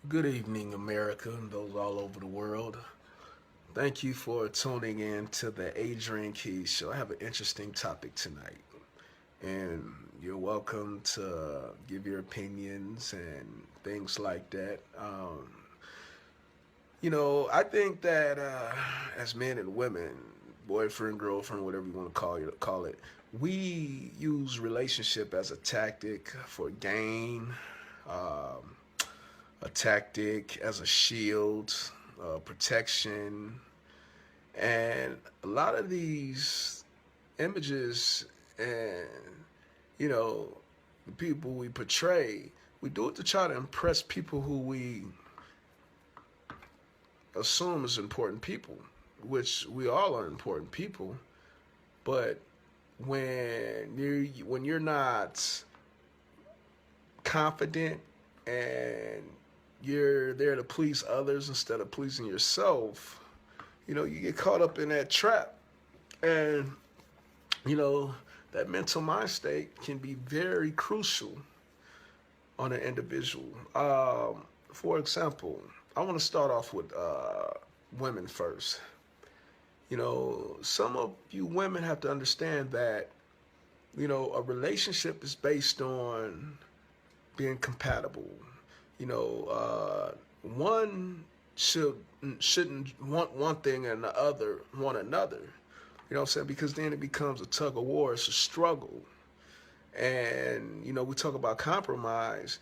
Good evening, America, and those all over the world. Thank you for tuning in to the Adrian KEYS show. I have an interesting topic tonight, and you're welcome to give your opinions and things like that. I think that as men and women, boyfriend, girlfriend, whatever you want to call it, we use relationship as a tactic for gain. Um, a tactic as a shield, protection, and a lot of these images and you know the people we portray, we do it to try to impress people who we assume is important people, which we all are important people. But when you're not confident and you're there to please others instead of pleasing yourself, you get caught up in that trap. And, you know, that mental mind state can be very crucial on an individual. For example, I want to start off with women first. Some of you women have to understand that, a relationship is based on being compatible. One shouldn't want one thing and the other want another. You know what I'm saying? Because then it becomes a tug of war. It's a struggle. And we talk about compromise,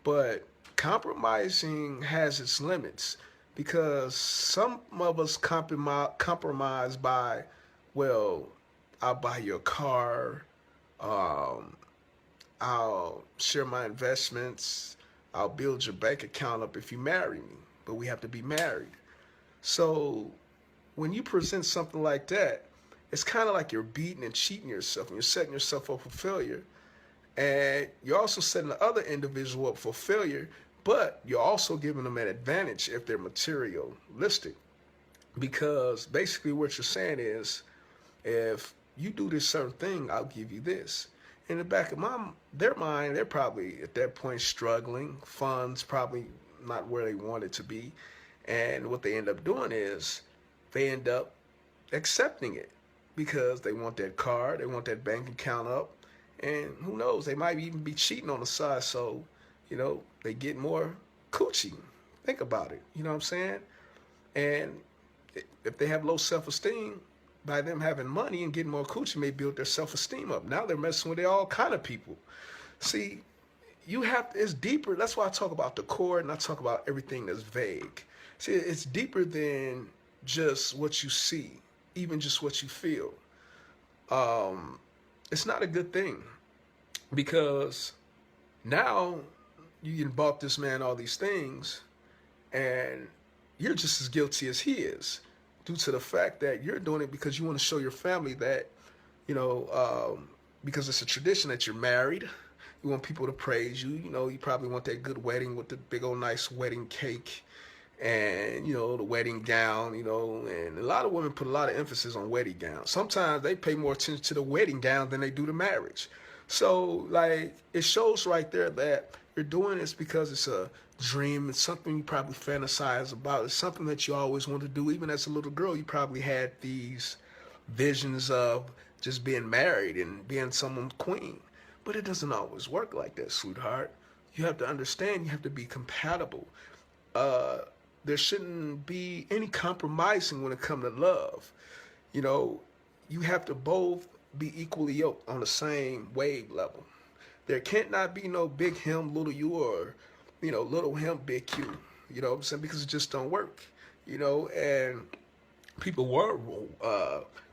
but compromising has its limits because some of us compromise by, well, I'll buy you a car. Um, I'll share my investments. I'll build your bank account up if you marry me. But we have to be married. So when you present something like that, it's kind of like you're beating and cheating yourself, and you're setting yourself up for failure. And you're also setting the other individual up for failure, but you're also giving them an advantage if they're materialistic. Because basically what you're saying is, if you do this certain thing, I'll give you this. In the back of their mind, they're probably at that point struggling. Funds probably not where they want it to be, and what they end up doing is they end up accepting it because they want that car, they want that bank account up, and who knows, they might even be cheating on the side. So, they get more coochie. Think about it. You know what I'm saying? And if they have low self-esteem, by them having money and getting more coochie may build their self-esteem up. Now they're messing with all kind of people. See, it's deeper. That's why I talk about the core and I talk about everything that's vague. See, it's deeper than just what you see, even just what you feel. Um, it's not a good thing because now you can bought this man all these things and you're just as guilty as he is due to the fact that you're doing it because you want to show your family that, because it's a tradition that you're married. You want people to praise you. You probably want that good wedding with the big old nice wedding cake and, the wedding gown, and a lot of women put a lot of emphasis on wedding gowns. Sometimes they pay more attention to the wedding gown than they do the marriage. So, like, it shows right there that you're doing this because it's a dream. It's something you probably fantasize about. It's something that you always want to do. Even as a little girl, you probably had these visions of just being married and being someone's queen. But it doesn't always work like that, sweetheart. You have to understand, you have to be compatible. Uh, there shouldn't be any compromising when it comes to love. You know, you have to both be equally yoked on the same wave level. There can't not be no big him, little you, or, little him, big you. You know what I'm saying? Because it just don't work. And people were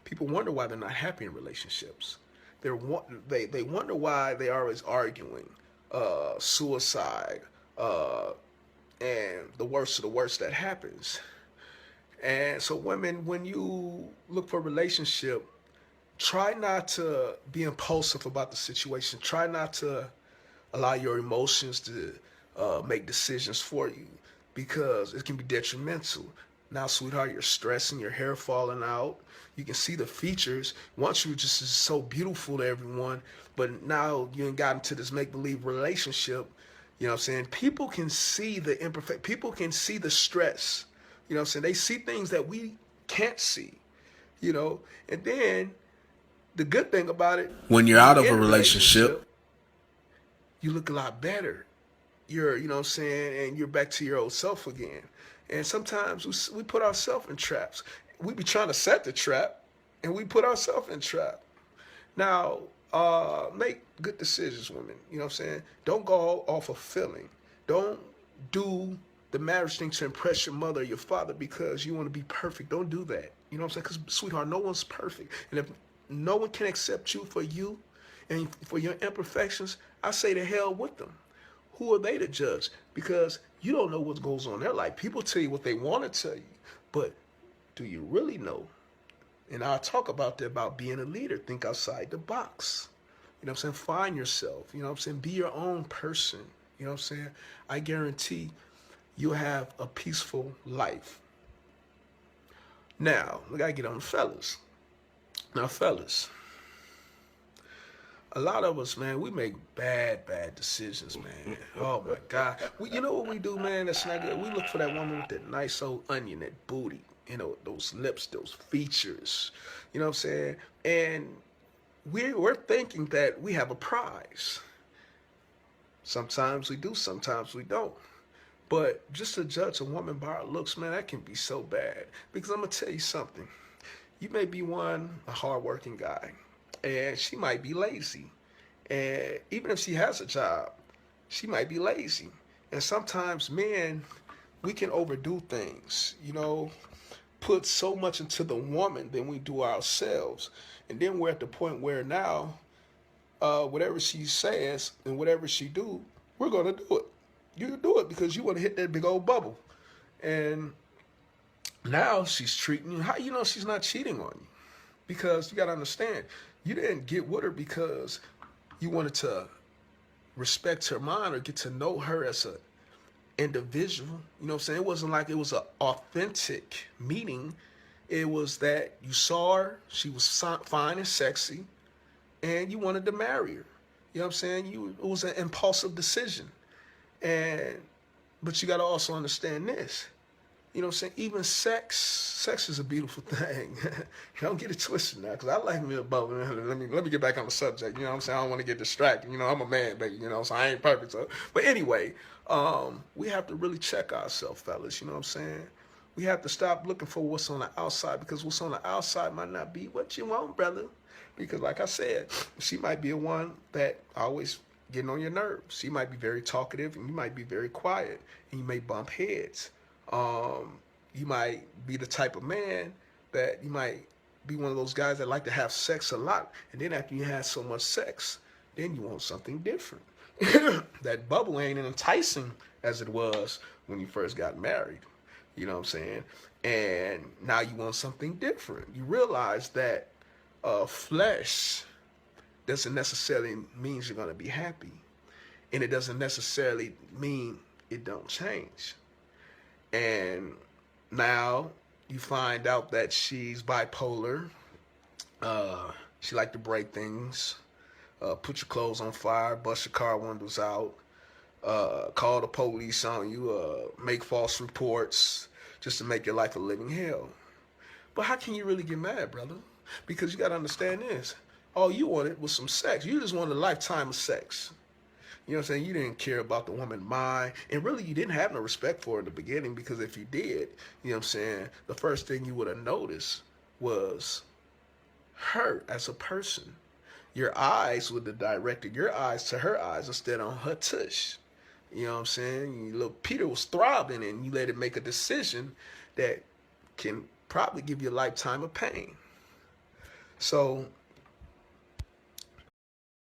people wonder why they're not happy in relationships. They wonder why they are always arguing, suicide, uh, and the worst of the worst that happens. And so, women, when you look for a relationship, try not to be impulsive about the situation. Try not to allow your emotions to make decisions for you because it can be detrimental. Now, sweetheart, you're stressing, your hair falling out. You can see the features. Once you were just so beautiful to everyone, but now you ain't got into this make believe relationship. You know what I'm saying? People can see the imperfect. People can see the stress. You know what I'm saying? They see things that we can't see. You know, and then the good thing about it, When you're when out you're of a in a relationship, relationship, you look a lot better. You're, you know what I'm saying, and you're back to your old self again. And sometimes we put ourselves in traps. We be trying to set the trap, and we put ourselves in trap. Now, make good decisions, women. You know what I'm saying? Don't go off of feeling. Don't do the marriage thing to impress your mother or your father because you want to be perfect. Don't do that. You know what I'm saying? Because, sweetheart, no one's perfect. And if no one can accept you and for your imperfections, I say to hell with them. Who are they to judge? Because you don't know what goes on in their life. People tell you what they want to tell you, but do you really know? And I'll talk about that, about being a leader. Think outside the box. You know what I'm saying? Find yourself. You know what I'm saying? Be your own person. You know what I'm saying? I guarantee you'll have a peaceful life. Now, we got to get on the fellas. Now, fellas, a lot of us, man, we make bad decisions, man. Oh my God. You know what we do, man? That's not good. We look for that woman with that nice old onion, that booty, you know, those lips, those features. You know what I'm saying? And we're thinking that we have a prize. Sometimes we do, sometimes we don't. But just to judge a woman by her looks, man, that can be so bad. Because I'm gonna tell you something. You may be a hardworking guy, and she might be lazy. And even if she has a job, she might be lazy. And sometimes men, we can overdo things, you know, put so much into the woman than we do ourselves. And then we're at the point where now, whatever she says and whatever she do, we're gonna do it. You do it because you want to hit that big old bubble. And now she's treating you. How you know she's not cheating on you? Because you got to understand, you didn't get with her because you wanted to respect her mind or get to know her as a individual. You know what I'm saying? It wasn't like it was an authentic meeting. It was that you saw her, she was fine and sexy, and you wanted to marry her. You know what I'm saying? It was an impulsive decision. And but you got to also understand this. You know what I'm saying? Even sex is a beautiful thing. Don't get it twisted now, because I like me a bubble. Let me get back on the subject. You know what I'm saying? I don't want to get distracted. You know, I'm a man, baby. You know, so I ain't perfect. So, but anyway, we have to really check ourselves, fellas. You know what I'm saying? We have to stop looking for what's on the outside, because what's on the outside might not be what you want, brother. Because like I said, she might be a one that always getting on your nerves. She might be very talkative, and you might be very quiet, and you may bump heads. You might be the type of man that you might be one of those guys that like to have sex a lot, and then after you have so much sex, then you want something different. That bubble ain't as enticing as it was when you first got married. You know what I'm saying? And now you want something different. You realize that flesh doesn't necessarily mean you're going to be happy, and it doesn't necessarily mean it don't change. And now you find out that she's bipolar. She like to break things, put your clothes on fire, bust your car windows out, call the police on you, make false reports just to make your life a living hell. But how can you really get mad, brother? Because you got to understand this. All you wanted was some sex. You just wanted a lifetime of sex. You know what I'm saying? You didn't care about the woman's mind. And really, you didn't have no respect for her in the beginning, because if you did, you know what I'm saying, the first thing you would have noticed was her as a person. Your eyes would have directed your eyes to her eyes instead on her tush. You know what I'm saying? Little Peter was throbbing, and you let it make a decision that can probably give you a lifetime of pain. So